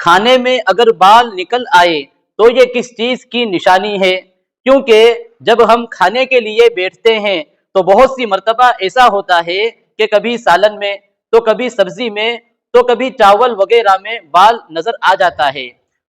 کھانے میں اگر بال نکل آئے تو یہ کس چیز کی نشانی ہے؟ کیونکہ جب ہم کھانے کے لیے بیٹھتے ہیں تو بہت سی مرتبہ ایسا ہوتا ہے کہ کبھی سالن میں تو کبھی سبزی میں تو کبھی چاول وغیرہ میں بال نظر آ جاتا ہے،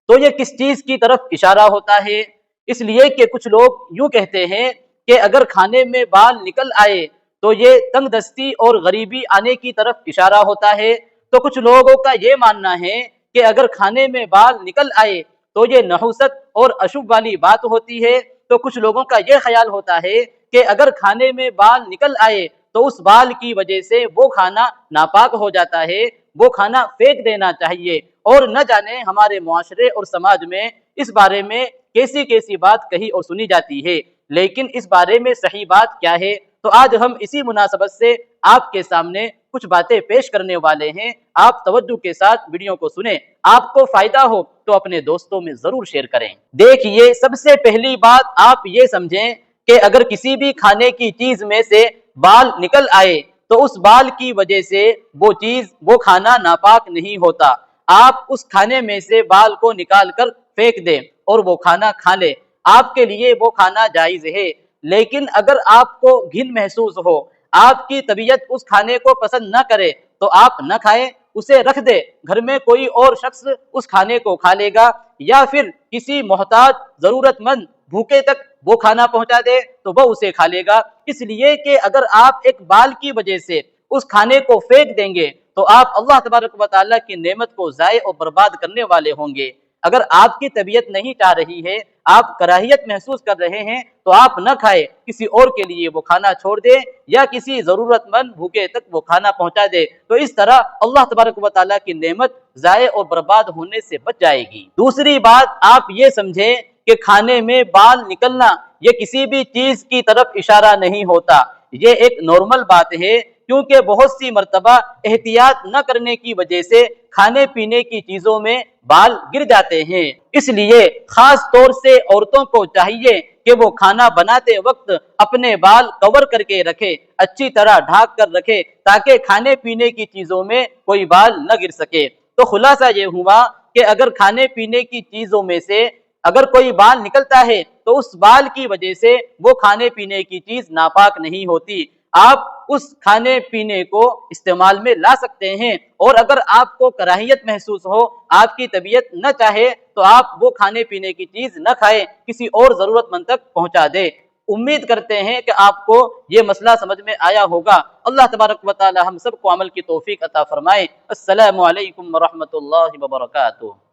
تو یہ کس چیز کی طرف اشارہ ہوتا ہے؟ اس لیے کہ کچھ لوگ یوں کہتے ہیں کہ اگر کھانے میں بال نکل آئے تو یہ تنگ دستی اور غریبی آنے کی طرف اشارہ ہوتا ہے، تو کچھ لوگوں کا یہ ماننا ہے کہ اگر کھانے میں بال نکل آئے تو یہ نحوست اور اشب والی بات ہوتی ہے، تو کچھ لوگوں کا یہ خیال ہوتا ہے کہ اگر کھانے میں بال نکل آئے تو اس بال کی وجہ سے وہ کھانا ناپاک ہو جاتا ہے، وہ کھانا پھینک دینا چاہیے۔ اور نہ جانے ہمارے معاشرے اور سماج میں اس بارے میں کیسی کیسی بات کہی اور سنی جاتی ہے، لیکن اس بارے میں صحیح بات کیا ہے؟ تو آج ہم اسی مناسبت سے آپ کے سامنے کچھ باتیں پیش کرنے والے ہیں، آپ توجہ کے ساتھ ویڈیو کو سنیں، آپ کو فائدہ ہو تو اپنے دوستوں میں ضرور شیئر کریں۔ دیکھیے، سب سے پہلی بات آپ یہ سمجھیں کہ اگر کسی بھی کھانے کی چیز میں سے بال نکل آئے تو اس بال کی وجہ سے وہ کھانا ناپاک نہیں ہوتا۔ آپ اس کھانے میں سے بال کو نکال کر پھینک دیں اور وہ کھانا کھا لیں، آپ کے لیے وہ کھانا جائز ہے۔ لیکن اگر آپ کو گھن محسوس ہو، آپ کی طبیعت اس کھانے کو پسند نہ کرے تو آپ نہ کھائیں، اسے رکھ دے، گھر میں کوئی اور شخص اس کھانے کو کھا لے گا، یا پھر کسی محتاج ضرورت مند بھوکے تک وہ کھانا پہنچا دے تو وہ اسے کھا لے گا۔ اس لیے کہ اگر آپ ایک بال کی وجہ سے اس کھانے کو پھینک دیں گے تو آپ اللہ تبارک و تعالیٰ کی نعمت کو ضائع اور برباد کرنے والے ہوں گے۔ اگر آپ کی طبیعت نہیں چاہ رہی ہے، آپ کراہیت محسوس کر رہے ہیں تو آپ نہ کھائے، کسی اور کے لیے وہ کھانا چھوڑ دے یا کسی ضرورت مند بھوکے تک وہ کھانا پہنچا دے، تو اس طرح اللہ تبارک و تعالیٰ کی نعمت ضائع اور برباد ہونے سے بچ جائے گی۔ دوسری بات آپ یہ سمجھیں کہ کھانے میں بال نکلنا یہ کسی بھی چیز کی طرف اشارہ نہیں ہوتا، یہ ایک نارمل بات ہے، کیونکہ بہت سی مرتبہ احتیاط نہ کرنے کی وجہ سے کھانے پینے کی چیزوں میں بال گر جاتے ہیں۔ اس لیے خاص طور سے عورتوں کو چاہیے کہ وہ کھانا بناتے وقت اپنے بال کور کر کے رکھے، اچھی طرح ڈھانک کر رکھے، تاکہ کھانے پینے کی چیزوں میں کوئی بال نہ گر سکے۔ تو خلاصہ یہ ہوا کہ اگر کھانے پینے کی چیزوں میں سے اگر کوئی بال نکلتا ہے تو اس بال کی وجہ سے وہ کھانے پینے کی چیز ناپاک نہیں ہوتی، آپ اس کھانے پینے کو استعمال میں لا سکتے ہیں۔ اور اگر آپ کو کراہیت محسوس ہو، آپ کی طبیعت نہ چاہے تو آپ وہ کھانے پینے کی چیز نہ کھائیں، کسی اور ضرورت مند تک پہنچا دیں۔ امید کرتے ہیں کہ آپ کو یہ مسئلہ سمجھ میں آیا ہوگا۔ اللہ تبارک و تعالی ہم سب کو عمل کی توفیق عطا فرمائے۔ السلام علیکم ورحمۃ اللہ وبرکاتہ۔